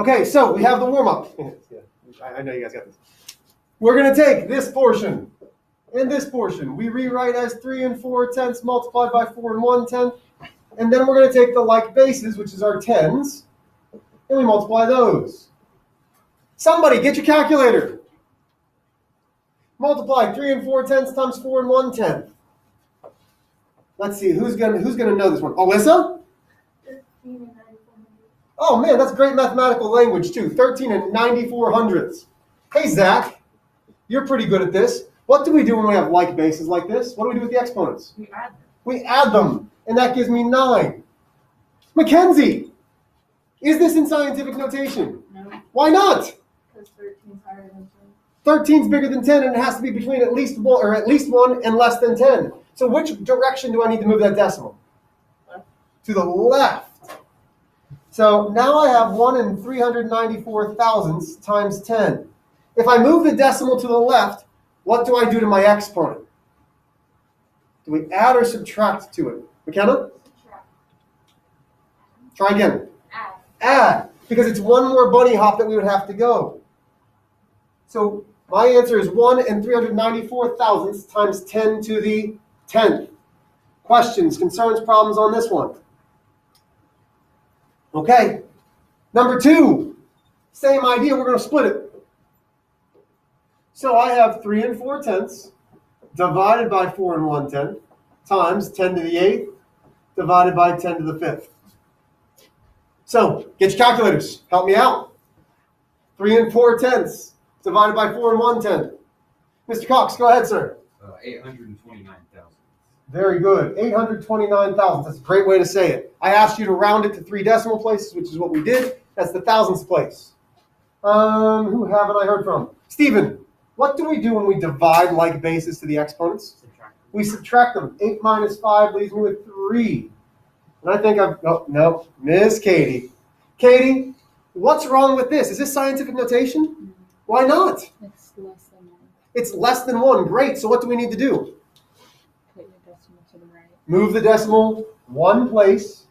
Okay, so we have the warm-up. I know you guys got this. We're going to take this portion and this portion. We rewrite as 3 4/10 multiplied by 4 1/10. And then we're going to take the like bases, which is our tens, and we multiply those. Somebody, get your calculator. Multiply 3 4/10 times 4 1/10. Let's see, who's gonna know this one? Alyssa? 13 and 94 Oh man, that's great mathematical language too. 13 and 94 hundredths. Hey Zach, you're pretty good at this. What do we do when we have like bases like this? What do we do with the exponents? We add them. We add them, and that gives me 9. Mackenzie, is this in scientific notation? No, Why not? because 13 is higher than 10. 13 is bigger than 10, and it has to be between at least 1 and less than 10. So which direction do I need to move that decimal? Left. To the left. So now I have 1 and 394 thousandths times 10. If I move the decimal to the left, what do I do to my exponent? Do we add or subtract to it? McKenna? Subtract. Try again. Add. Add, because it's one more bunny hop that we would have to go. So my answer is 1 and 394 thousandths times 10 to the 10th. Questions, concerns, problems on this one? Okay. Number 2, same idea, we're going to split it. So I have 3 4/10 divided by 4 1/10 times 10 to the 8th divided by 10 to the 5th. So get your calculators. Help me out. 3 4/10 divided by 4 1/10. Mr. Cox, go ahead, sir. 829,000. Very good. 829,000. That's a great way to say it. I asked you to round it to 3 decimal places, which is what we did. That's the thousandths place. Who haven't I heard from? Stephen, what do we do when we divide like bases to the exponents? Subtract. We subtract them. 8 minus 5 leaves me with 3. And I think no, Miss Katie. Katie, what's wrong with this? Is this scientific notation? Why not? It's less than 1. It's less than 1. Great. So what do we need to do? Put your decimal to the right. Move the decimal 1 place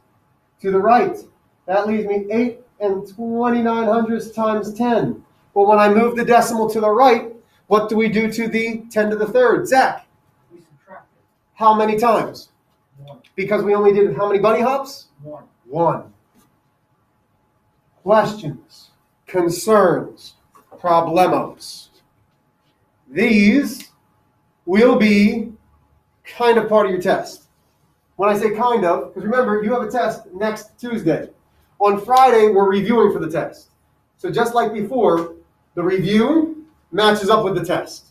to the right. That leaves me 8 and 29 hundredths times 10. Well, when I move the decimal to the right, what do we do to the 10 to the 3rd? Zach, We subtract it. how many times? 1. Because we only did how many bunny hops? 1. 1. Questions, concerns, problemos. These will be kind of part of your test. When I say kind of, because remember, you have a test next Tuesday. On Friday, we're reviewing for the test. So just like before, the review matches up with the test.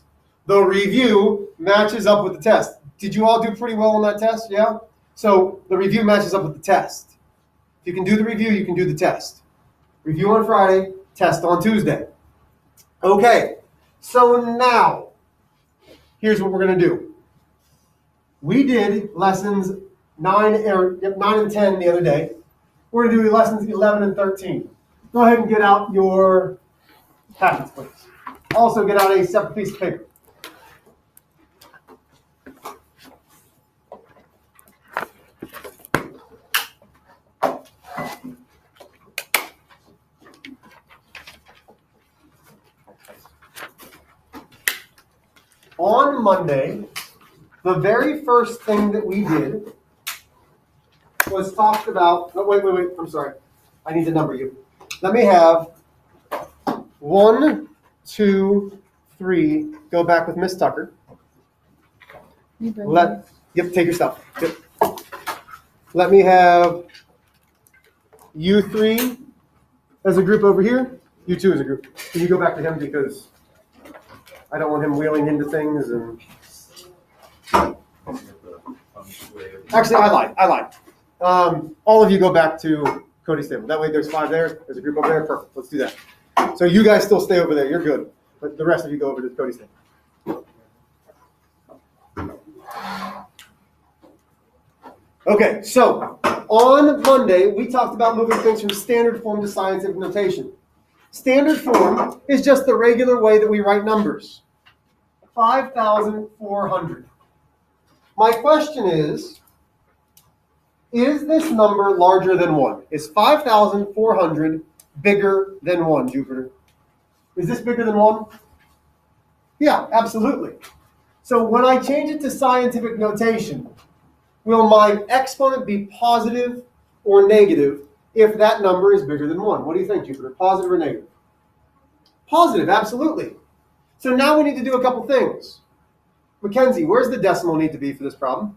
The review matches up with the test. Did you all do pretty well on that test? Yeah? So the review matches up with the test. If you can do the review, you can do the test. Review on Friday, test on Tuesday. Okay, so now, here's what we're going to do. We did lessons 9 and 10 the other day. We're going to do lessons 11 and 13. Go ahead and get out your packets, please. Also get out a separate piece of paper. On Monday, the very first thing that we did was talked about, oh, wait, I'm sorry. I need to number you. Let me have 1, 2, 3. Go back with Miss Tucker. Yep, take your stuff. Yep. Let me have you 3 as a group over here. You 2 as a group. Can you go back to him because I don't want him wheeling into things and. Actually, I lied. All of you go back to Cody's table. That way there's 5 there. There's a group over there. Perfect. Let's do that. So you guys still stay over there. You're good. But the rest of you go over to Cody's table. Okay, so on Monday, we talked about moving things from standard form to scientific notation. Standard form is just the regular way that we write numbers. 5,400. My question is this number larger than 1? Is 5,400 bigger than 1, Jupiter? Is this bigger than 1? Yeah, absolutely. So when I change it to scientific notation, will my exponent be positive or negative if that number is bigger than 1? What do you think, Jupiter? Positive or negative? Positive, absolutely. So now we need to do a couple things. Mackenzie, where's the decimal need to be for this problem?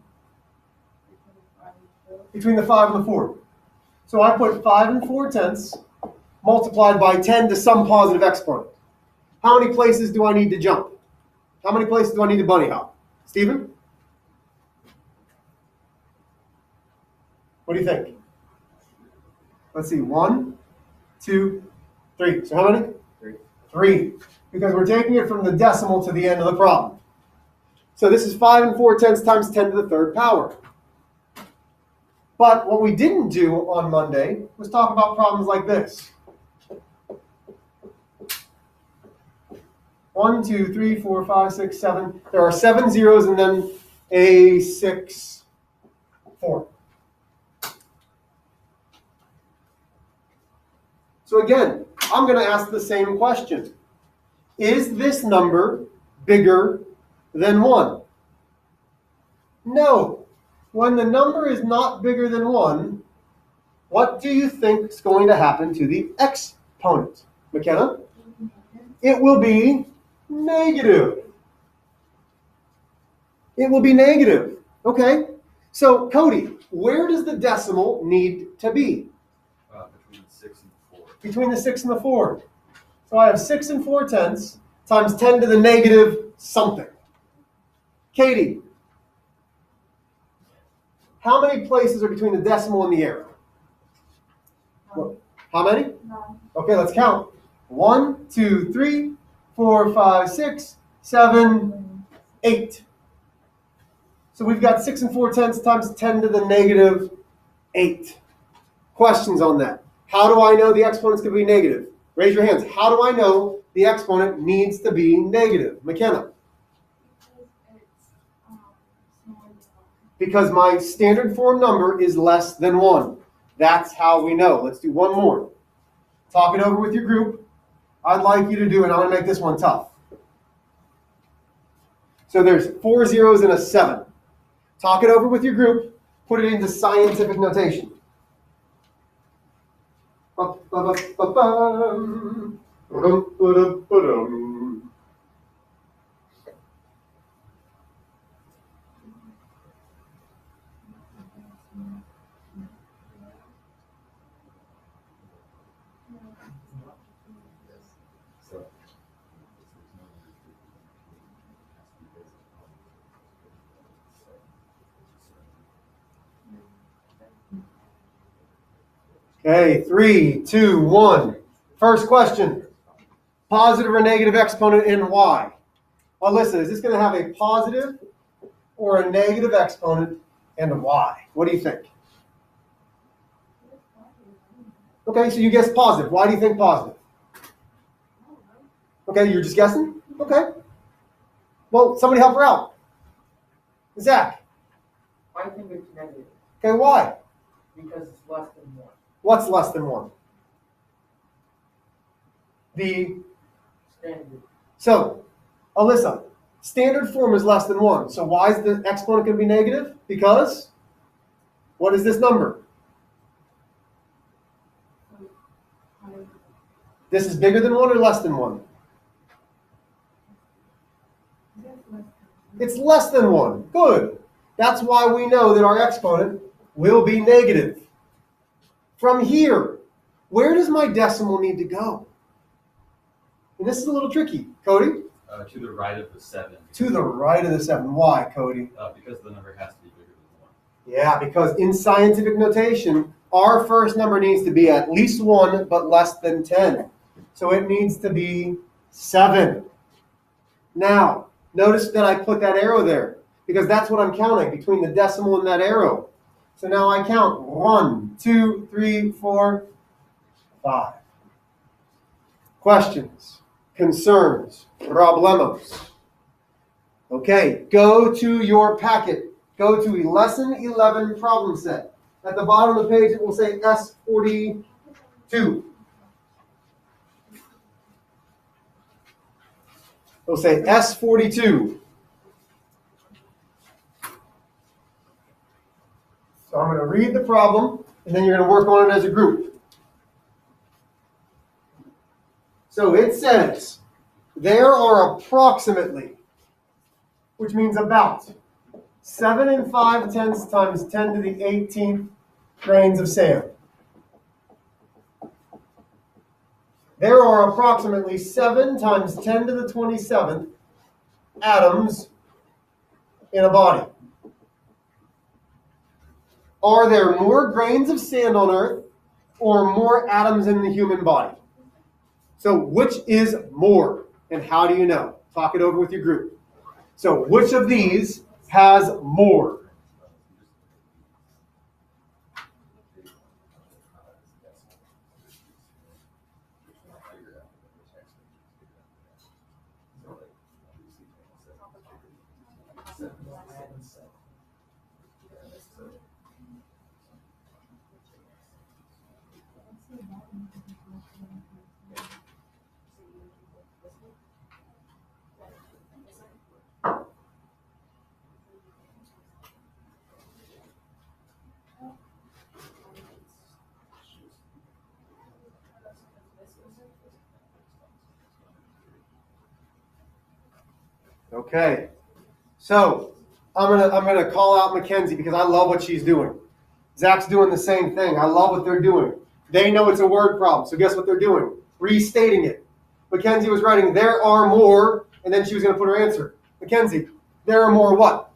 Between the 5 and the 4. So I put 5 4/10 multiplied by 10 to some positive exponent. How many places do I need to jump? How many places do I need to bunny hop? Stephen? What do you think? Let's see, 1, 2, 3. So how many? 3. Because we're taking it from the decimal to the end of the problem. So this is 5 4/10 times 10 to the 3rd power. But what we didn't do on Monday was talk about problems like this. 1, 2, 3, 4, 5, 6, 7. There are 7 zeros and then a 6, 4. So again, I'm going to ask the same question. Is this number bigger than 1? No. When the number is not bigger than 1, what do you think is going to happen to the exponent? McKenna? It will be negative. It will be negative. Okay. So, Cody, where does the decimal need to be? Between 6 and 4. Between the 6 and the 4. So I have 6 4/10 times 10 to the negative something. Katie, how many places are between the decimal and the arrow? How many? No. Okay, let's count. 1, 2, 3, 4, 5, 6, 7, 8. So we've got 6 4/10 times 10 to the negative 8. Questions on that? How do I know the exponent's going to be negative? Raise your hands. How do I know the exponent needs to be negative? McKenna? Because my standard form number is less than 1. That's how we know. Let's do one more. Talk it over with your group. I'd like you to do, and I'm going to make this one tough. So there's 4 zeros and a 7. Talk it over with your group. Put it into scientific notation. Okay, 3, 2, 1. First question. Positive or negative exponent in y? Alyssa, is this going to have a positive or a negative exponent in y? What do you think? Okay, so you guessed positive. Why do you think positive? Okay, you're just guessing? Okay. Well, somebody help her out. Zach. I think it's negative Okay, why? because it's less than 1. What's less than 1? The Standard. So, Alyssa, standard form is less than 1. So why is the exponent going to be negative? Because what is this number? This is bigger than 1 or less than 1? It's less than 1. Good. That's why we know that our exponent will be negative. From here, where does my decimal need to go? And this is a little tricky. Cody? To the right of the 7. To the right of the 7. Why, Cody? Because the number has to be bigger than 1. Yeah, because in scientific notation, our first number needs to be at least 1, but less than 10. So it needs to be 7. Now, notice that I put that arrow there, because that's what I'm counting, between the decimal and that arrow. So now I count 1, 2, 3, 4, 5. Questions, concerns, problemos. Okay, go to your packet. Go to lesson 11 problem set. At the bottom of the page, it will say S42. We'll say S42. So I'm going to read the problem, and then you're going to work on it as a group. So it says, there are approximately, which means about, 7 5/10 times 10 to the 18th grains of sand. There are approximately 7 times 10 to the 27th atoms in a body. Are there more grains of sand on Earth or more atoms in the human body? So which is more? And how do you know? Talk it over with your group. So which of these has more? Okay, so I'm gonna call out Mackenzie because I love what she's doing. Zach's doing the same thing. I love what they're doing. They know it's a word problem, so guess what they're doing? Restating it. Mackenzie was writing, there are more, and then she was going to put her answer. Mackenzie, there are more what?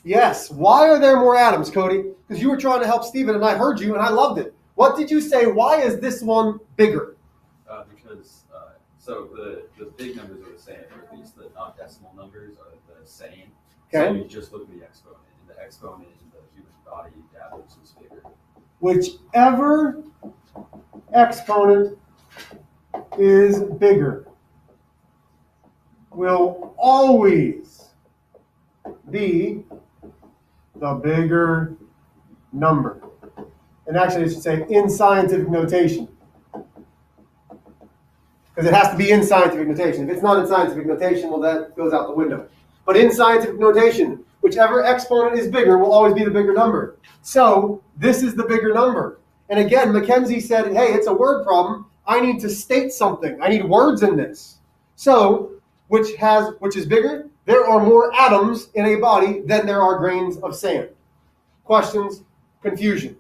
Yes. Why are there more atoms, Cody? Because you were trying to help Stephen, and I heard you, and I loved it. What did you say? Why is this one bigger? Because so the big numbers are the same, or at least the non-decimal numbers are the same. Okay. So you just look at the exponent, and the exponent in the human body gathers is bigger. Whichever exponent is bigger will always be the bigger number. And actually, I should say in scientific notation. Because it has to be in scientific notation. If it's not in scientific notation, well, that goes out the window. But in scientific notation, whichever exponent is bigger will always be the bigger number. So this is the bigger number. And again, Mackenzie said, hey, it's a word problem. I need to state something. I need words in this. So which is bigger? There are more atoms in a body than there are grains of sand. Questions? Confusion.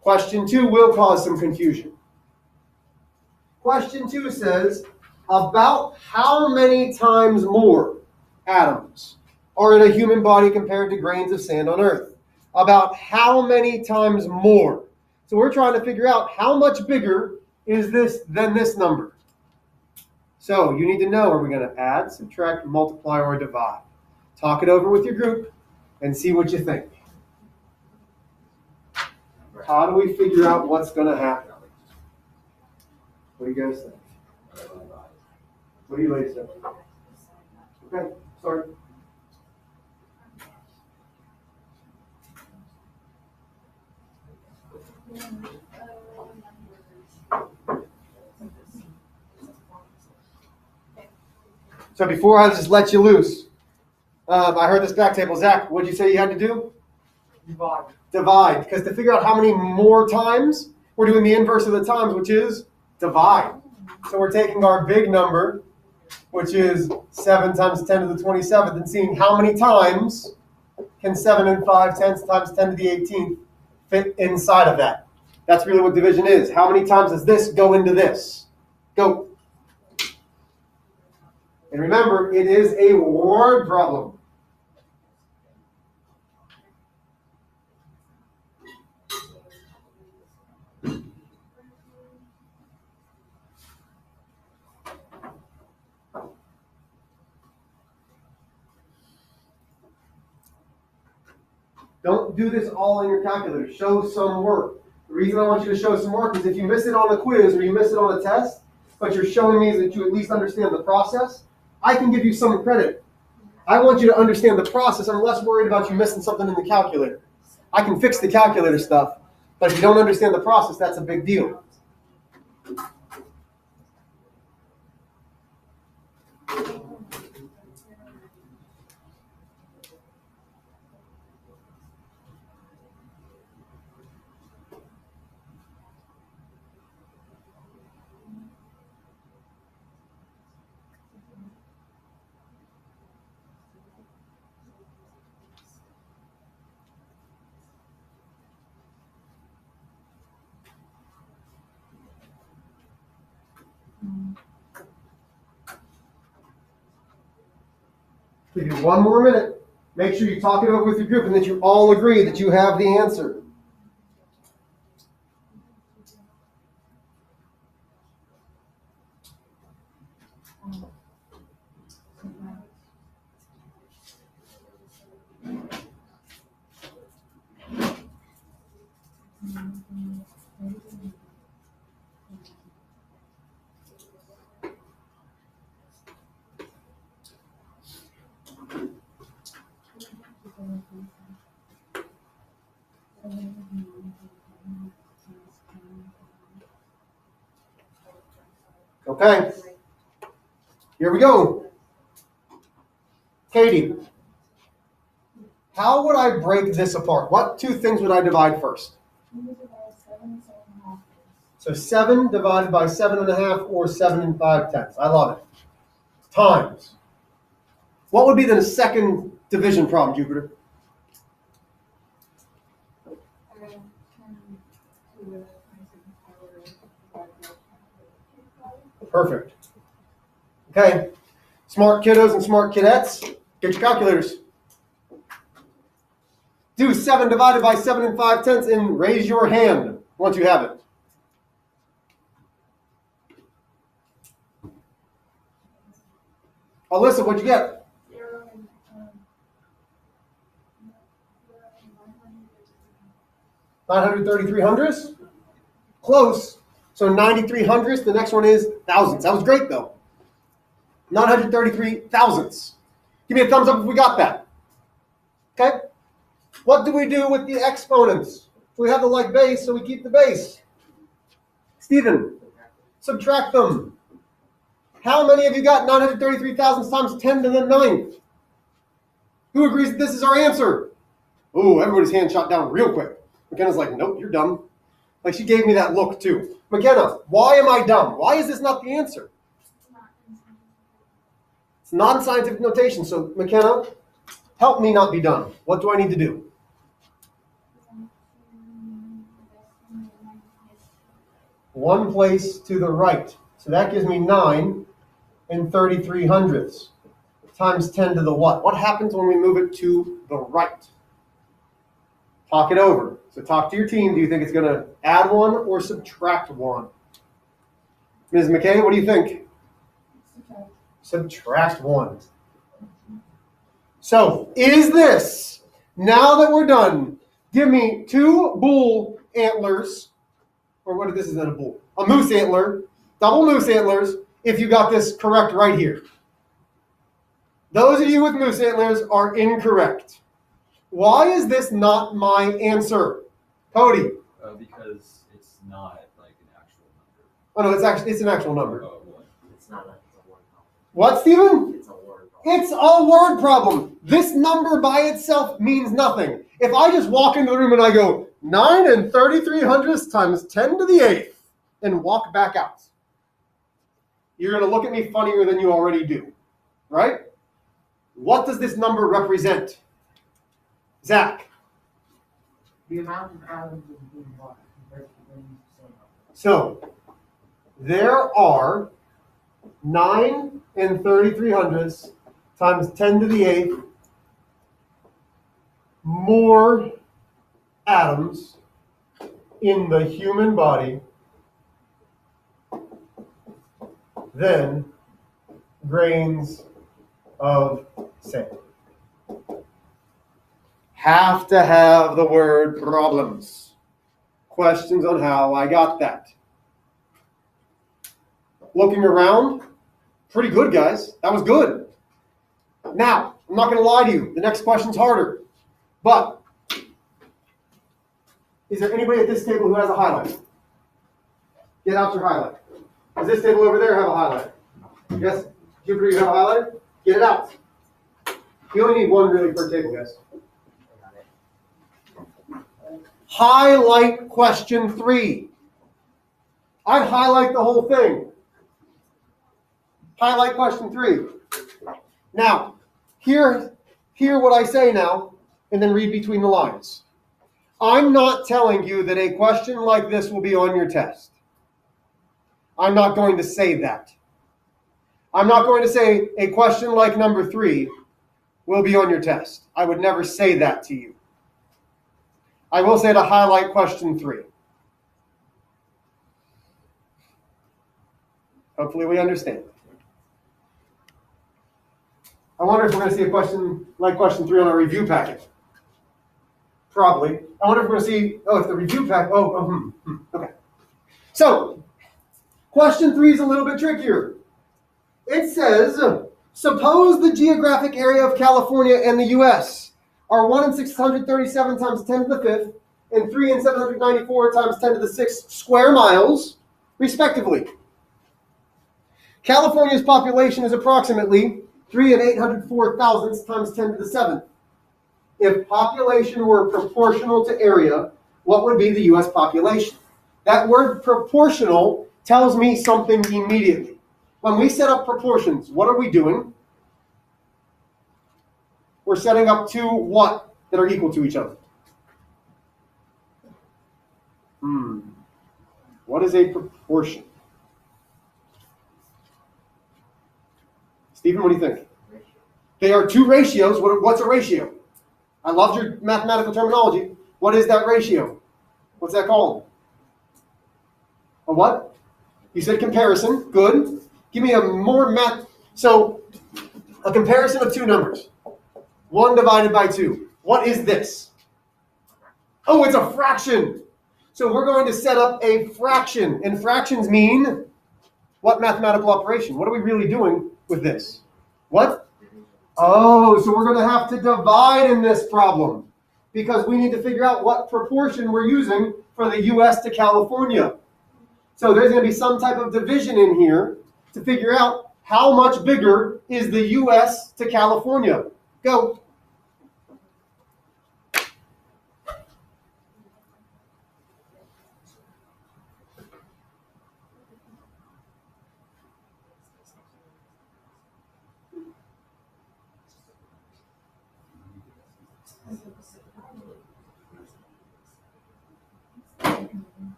Question 2 will cause some confusion. Question 2 says, about how many times more atoms are in a human body compared to grains of sand on Earth? About how many times more? So we're trying to figure out how much bigger is this than this number. So you need to know, are we going to add, subtract, multiply, or divide? Talk it over with your group and see what you think. How do we figure out what's going to happen? What do you guys think? What do you ladies think? Okay, sorry. So before I just let you loose, I heard this back table. Zach, what did you say you had to do? Divide. Divide. Because to figure out how many more times, we're doing the inverse of the times, which is divide. So we're taking our big number, which is 7 times 10 to the 27th, and seeing how many times can 7 5/10 times 10 to the 18th fit inside of that. That's really what division is. How many times does this go into this? Go. And remember, it is a word problem. Don't do this all in your calculator. Show some work. The reason I want you to show some work is if you miss it on a quiz or you miss it on a test, but you're showing me that you at least understand the process, I can give you some credit. I want you to understand the process. I'm less worried about you missing something in the calculator. I can fix the calculator stuff, but if you don't understand the process, that's a big deal. Give you one more minute. Make sure you talk it over with your group and that you all agree that you have the answer. Okay. Here we go. Katie, how would I break this apart? What two things would I divide first? So 7 divided by 7.5 or 7 5/10. I love it. Times. What would be the second division problem, Jupiter? Perfect. Okay. Smart kiddos and smart kidettes, get your calculators. Do 7 divided by 7 5/10 and raise your hand once you have it. Alyssa, what'd you get? 0 and 933 hundredths? Close. So 93 hundredths. The next one is thousandths. That was great, though. 933 thousandths. Give me a thumbs up if we got that. Okay? What do we do with the exponents? We have the like base, so we keep the base. Stephen, subtract them. How many of you got 933 thousandths times 10 to the 9th? Who agrees that this is our answer? Oh, everybody's hand shot down real quick. McKenna's like, nope, you're dumb. Like, she gave me that look, too. McKenna, why am I dumb? Why is this not the answer? It's non-scientific notation. So, McKenna, help me not be dumb. What do I need to do? One place to the right. So that gives me 9 and 33 hundredths times 10 to the what? What happens when we move it to the right? Talk it over. So talk to your team. Do you think it's going to add 1 or subtract 1? Ms. McKay, what do you think? Subtract 1. So, is this, now that we're done, give me 2 bull antlers, or what if this isn't a bull? A moose antler, double moose antlers, if you got this correct right here. Those of you with moose antlers are incorrect. Why is this not my answer? Cody? Because it's not like an actual number. Oh no, it's an actual number. Oh, what? It's not like it's a word problem. What, Stephen? It's a word problem. It's a word problem. This number by itself means nothing. If I just walk into the room and I go 9 and 33 hundredths times 10 to the 8th and walk back out, you're going to look at me funnier than you already do, right? What does this number represent? Zach? The amount of atoms in being water compared to when you say number. So, there are 9 and 33 hundredths times 10 to the 8th more atoms in the human body than grains of sand. Have to have the word problems. Questions on how I got that. Looking around, pretty good, guys. That was good. Now, I'm not going to lie to you. The next question's harder. But, is there anybody at this table who has a highlight? Get out your highlight. Does this table over there have a highlight? Yes? Jupiter, you have a highlight? Get it out. You only need one really per table, guys. Highlight question 3. I'd highlight the whole thing. Highlight question 3. Now, hear what I say now, and then read between the lines. I'm not telling you that a question like this will be on your test. I'm not going to say that. I'm not going to say a question like number 3 will be on your test. I would never say that to you. I will say to highlight question 3. Hopefully we understand. I wonder if we're going to see a question like question 3 on our review packet. Probably. I wonder if we're going to see, if the review packet, okay. So, question 3 is a little bit trickier. It says, suppose the geographic area of California and the U.S. are 1 in 637 times 10 to the 5th and 3 in 794 times 10 to the 6th square miles, respectively. California's population is approximately 3 in 804 thousandths times 10 to the 7th. If population were proportional to area, what would be the U.S. population? That word proportional tells me something immediately. When we set up proportions, what are we doing? We're setting up two what that are equal to each other? What is a proportion? Stephen, what do you think? They are two ratios. What's a ratio? I loved your mathematical terminology. What is that ratio? What's that called? A what? You said comparison. Good. Give me a more math. So, a comparison of two numbers. 1 divided by 2. What is this? Oh, it's a fraction. So we're going to set up a fraction. And fractions mean what mathematical operation? What are we really doing with this? What? Oh, so we're going to have to divide in this problem because we need to figure out what proportion we're using for the U.S. to California. So there's going to be some type of division in here to figure out how much bigger is the U.S. to California. Go.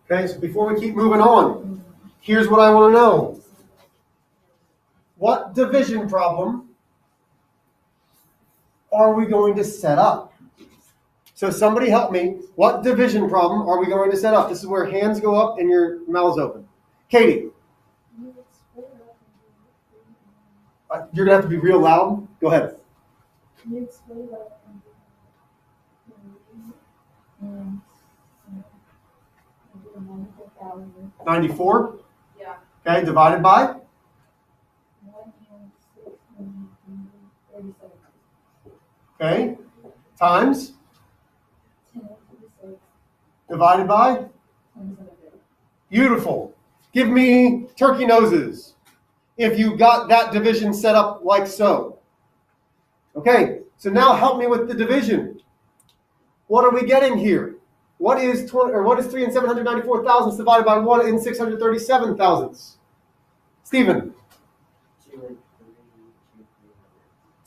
Okay, so before we keep moving on, here's what I want to know. What division problem are we going to set up? So somebody help me. What division problem are we going to set up? This is where hands go up and your mouth's open. Katie. You're going to have to be real loud. Go ahead. 94? Yeah. Okay, divided by? 1,637. Okay, times? 10 Divided by? 27. Beautiful. Give me turkey noses if you got that division set up like so. Okay, so now help me with the division. What are we getting here? What is 3 and 794 thousandths divided by 1 and 637 thousandths? Stephen.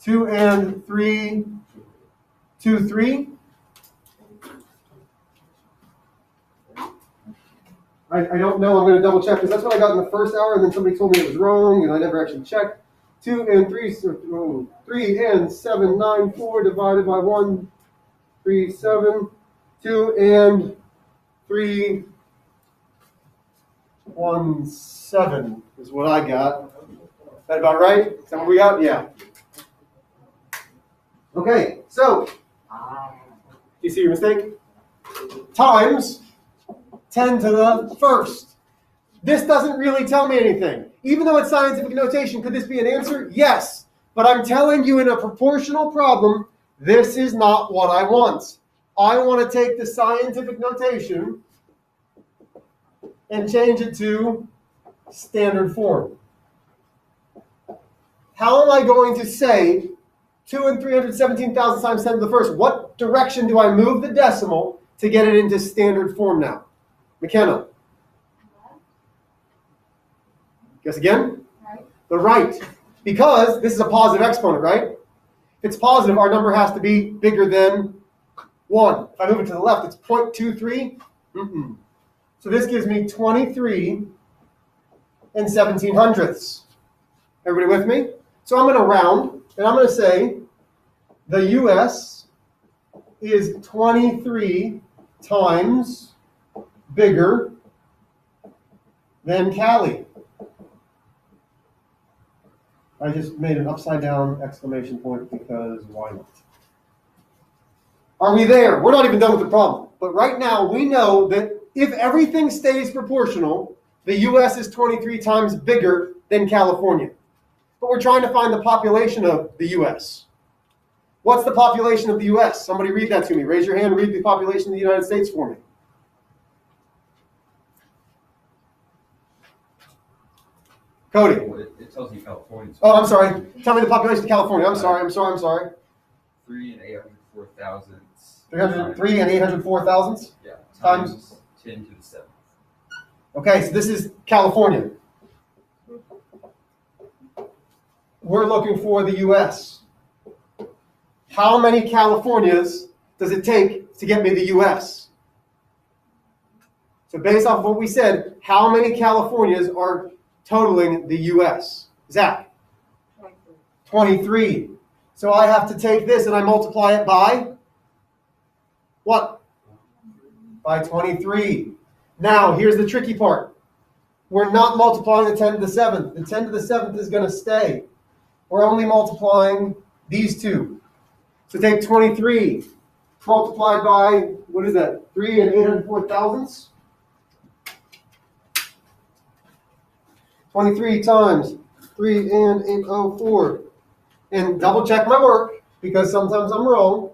2 and 3, 2, 3. I don't know. I'm going to double check because that's what I got in the first hour, and then somebody told me it was wrong, and I never actually checked. 2 and 3, 3 and 7, 9, 4 divided by 1, 3, 7. 2 and 3, 1, 7 is what I got. Is that about right? Is that what we got? Yeah. Okay, so, you see your mistake? Times 10 to the first. This doesn't really tell me anything. Even though it's scientific notation, could this be an answer? Yes. But I'm telling you in a proportional problem, this is not what I want. I want to take the scientific notation and change it to standard form. How am I going to say 2 and 317,000 times 10 to the first? What direction do I move the decimal to get it into standard form now? McKenna. Guess again? Right. The right. Because this is a positive exponent, right? If it's positive, our number has to be bigger than 1. If I move it to the left, it's 0.23. So this gives me 23 and 17 hundredths. Everybody with me? So I'm going to round, and I'm going to say the US is 23 times bigger than Cali. I just made an upside down exclamation point because why not? Are we there? We're not even done with the problem. But right now we know that if everything stays proportional, the US is 23 times bigger than California. But we're trying to find the population of the US. What's the population of the US? Somebody read that to me. Raise your hand, read the population of the United States for me. Cody. Well, it tells you California. Oh, I'm sorry. Tell me the population of California. I'm sorry. 3 and 804 thousandths. 303 and 804 thousandths? Yeah. Times 10 to the 7th. Okay, so this is California. We're looking for the US. How many Californias does it take to get me the US? So based off of what we said, how many Californias are totaling the US? Zach? 23. So I have to take this and I multiply it by what? By 23. Now, here's the tricky part. We're not multiplying the 10 to the 7th. The 10 to the 7th is going to stay. We're only multiplying these two. So take 23 multiplied by, what is that, 3 and 804 thousandths? 23 times 3 and 804. And double check my work, because sometimes I'm wrong.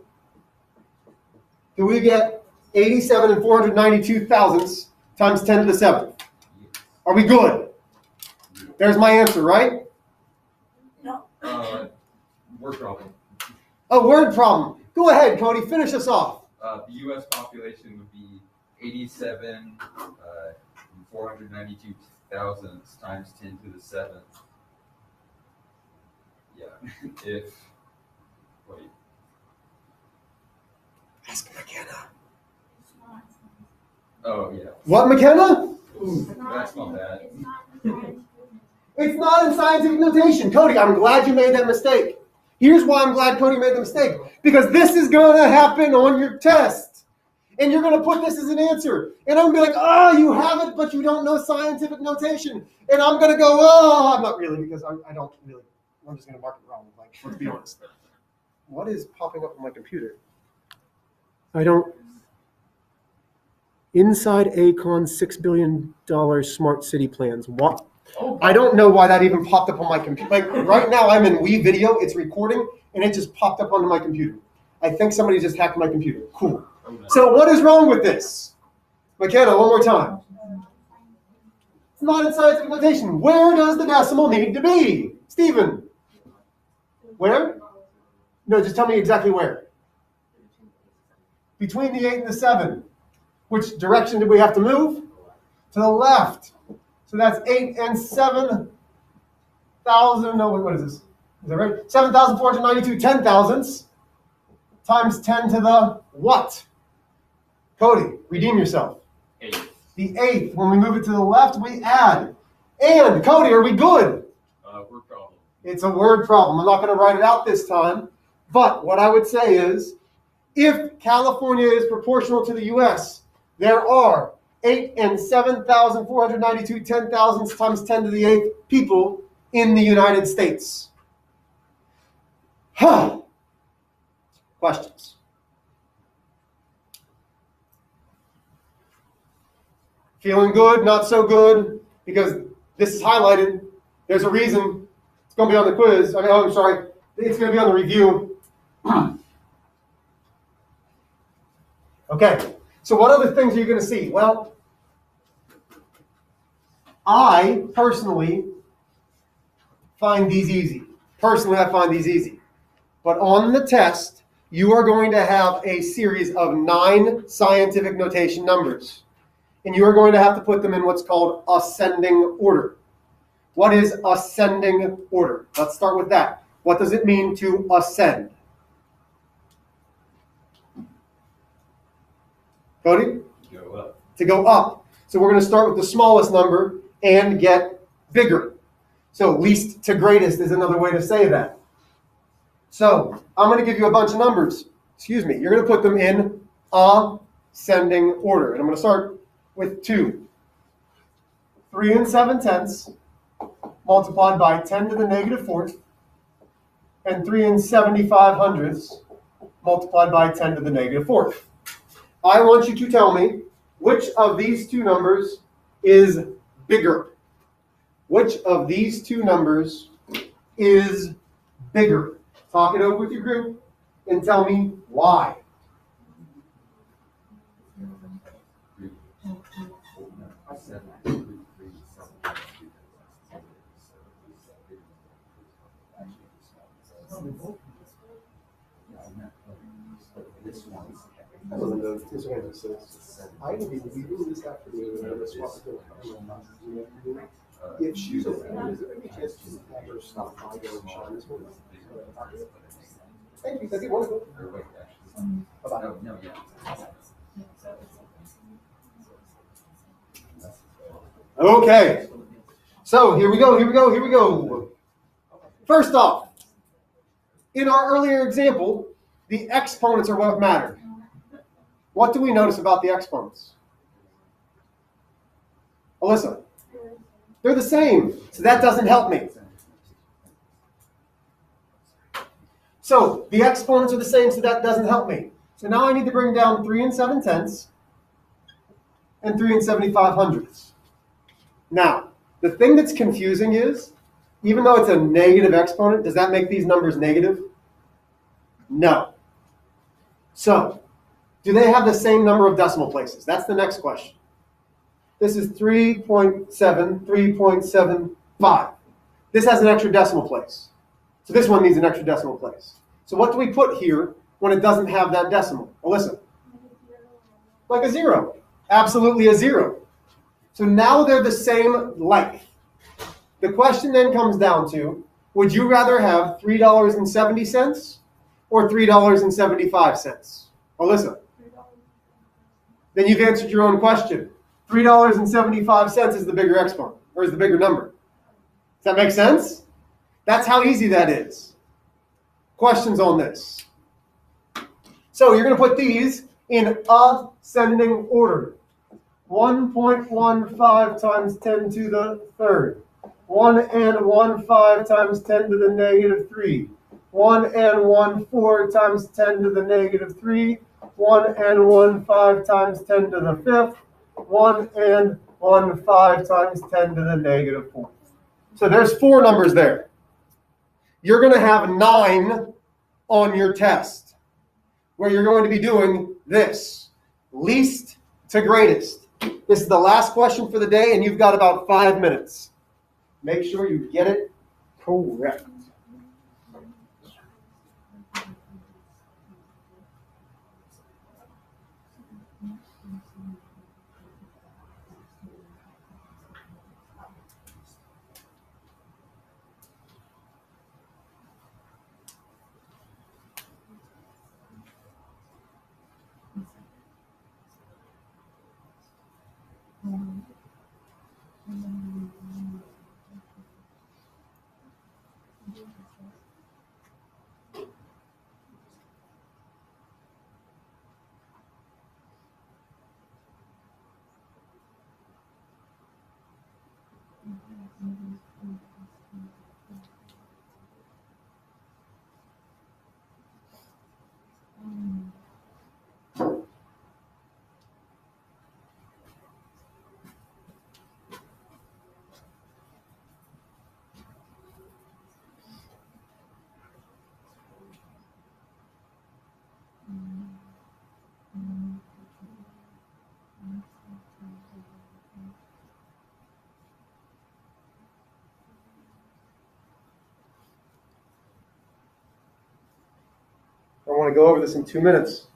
Do we get 87 and 492 thousandths times 10 to the 7th? Are we good? There's my answer, right? Word problem. A word problem. Go ahead, Cody. Finish us off. The U.S. population would be 87 492 thousandths times 10 to the 7th. Yeah. If wait. Ask McKenna. Oh yeah. What, McKenna? That's not bad. It's not in scientific notation. Cody, I'm glad you made that mistake. Here's why I'm glad Cody made the mistake. Because this is going to happen on your test. And you're going to put this as an answer. And I'm going to be like, oh, you have it, but you don't know scientific notation. And I'm going to go, oh, I'm not really, because I don't really. I'm just going to mark it wrong. Like, let's be honest. What is popping up on my computer? I don't. Inside Acon's $6 billion smart city plans. What? I don't know why that even popped up on my computer. Like right now, I'm in Wii Video. It's recording, and it just popped up onto my computer. I think somebody just hacked my computer. Cool. So what is wrong with this? McKenna, one more time. It's not in scientific notation. Where does the decimal need to be? Stephen? Where? No, just tell me exactly where. Between the 8 and the 7. Which direction did we have to move? To the left. So that's 8 and 7,000. No, what is this? Is that right? 7,492 ten thousandths times 10 to the what? Cody, redeem yourself. 8. The 8th. When we move it to the left, we add. And, Cody, are we good? Word problem. It's a word problem. I'm not going to write it out this time. But what I would say is, if California is proportional to the U.S., there are 8 and 7,492 ten thousandths times 10 to the 8th people in the United States. Questions? Feeling good, not so good? Because this is highlighted. There's a reason it's going to be on the quiz. I'm sorry. It's going to be on the review. Okay. So what other things are you going to see? Well, I personally find these easy. But on the test, you are going to have a series of 9 scientific notation numbers. And you are going to have to put them in what's called ascending order. What is ascending order? Let's start with that. What does it mean to ascend? Cody? Go up. To go up. So we're going to start with the smallest number and get bigger. So least to greatest is another way to say that. So I'm going to give you a bunch of numbers. Excuse me. You're going to put them in ascending order. And I'm going to start with 2. 3 and 7/10 multiplied by 10 to the negative 4th. And 3 and 75/100 multiplied by 10 to the negative 4th. I want you to tell me which of these two numbers is bigger. Which of these two numbers is bigger? Talk it over with your group and tell me why. If she's around, is there any chance you can have her stop by and shine this one? Thank you, that'd be wonderful. Bye-bye. No, yeah. Okay, so here we go. First off, in our earlier example, the exponents are what matter. What do we notice about the exponents? Alyssa? They're the same, so that doesn't help me. So the exponents are the same, so that doesn't help me. So now I need to bring down 3 and 7/10 and 3 and 75/100. Now, the thing that's confusing is, even though it's a negative exponent, does that make these numbers negative? No. So, do they have the same number of decimal places? That's the next question. This is 3.7, 3.75. This has an extra decimal place. So this one needs an extra decimal place. So what do we put here when it doesn't have that decimal? Alyssa? Like a 0. Absolutely a 0. So now they're the same length. The question then comes down to, would you rather have $3.70 or $3.75? Alyssa? Then you've answered your own question. $3.75 is the bigger exponent, or is the bigger number. Does that make sense? That's how easy that is. Questions on this? So you're going to put these in ascending order. 1.15 times 10 to the third. 1 and 1/5 times 10 to the negative 3. 1 and 1/4 times 10 to the negative 3. 1 and 1/5 times 10 to the 5th. 1 and 1/5 times 10 to the negative 4th. So there's 4 numbers there. You're going to have 9 on your test, where you're going to be doing this, least to greatest. This is the last question for the day, and you've got about 5 minutes. Make sure you get it correct. I want to go over this in 2 minutes.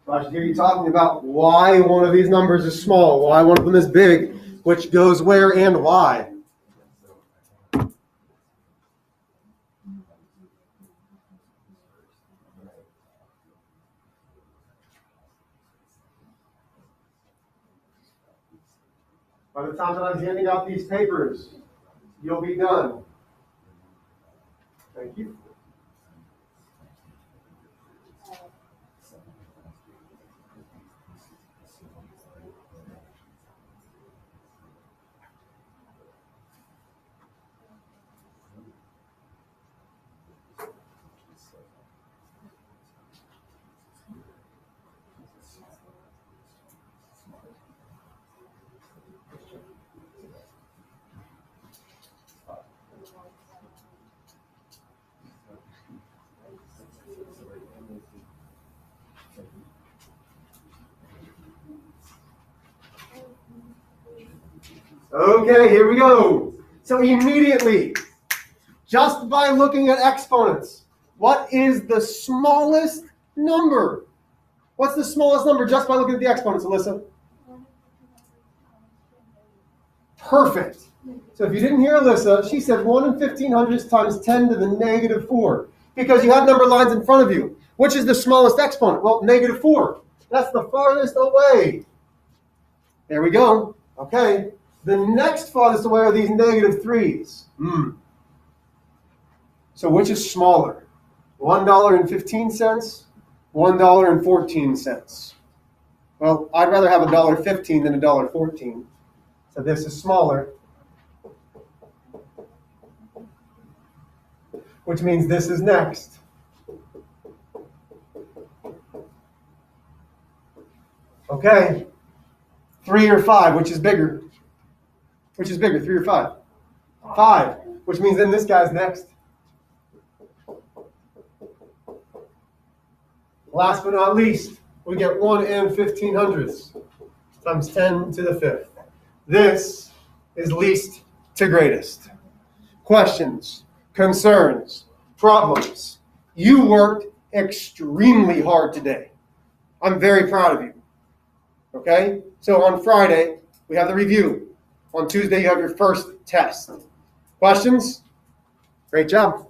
So I should hear you talking about why one of these numbers is small, why one of them is big, which goes where and why. By the time that I'm handing out these papers, you'll be done. Thank you. Okay, here we go. So immediately, just by looking at exponents, what is the smallest number? What's the smallest number just by looking at the exponents, Alyssa? Perfect. So if you didn't hear Alyssa, she said 1 in 1500 times 10 to the negative 4. Because you have number lines in front of you. Which is the smallest exponent? Well, negative 4. That's the farthest away. There we go. Okay. The next farthest away are these negative 3s. So which is smaller? $1.15, $1.14. Well, I'd rather have $1.15 than $1.14. So this is smaller. Which means this is next. Okay. 3 or 5, which is bigger? Which is bigger, 3 or 5? 5, which means then this guy's next. Last but not least, we get 1 in 1500ths times 10 to the 5th. This is least to greatest. Questions, concerns, problems. You worked extremely hard today. I'm very proud of you. Okay? So on Friday, we have the review. On Tuesday, you have your first test. Questions? Great job.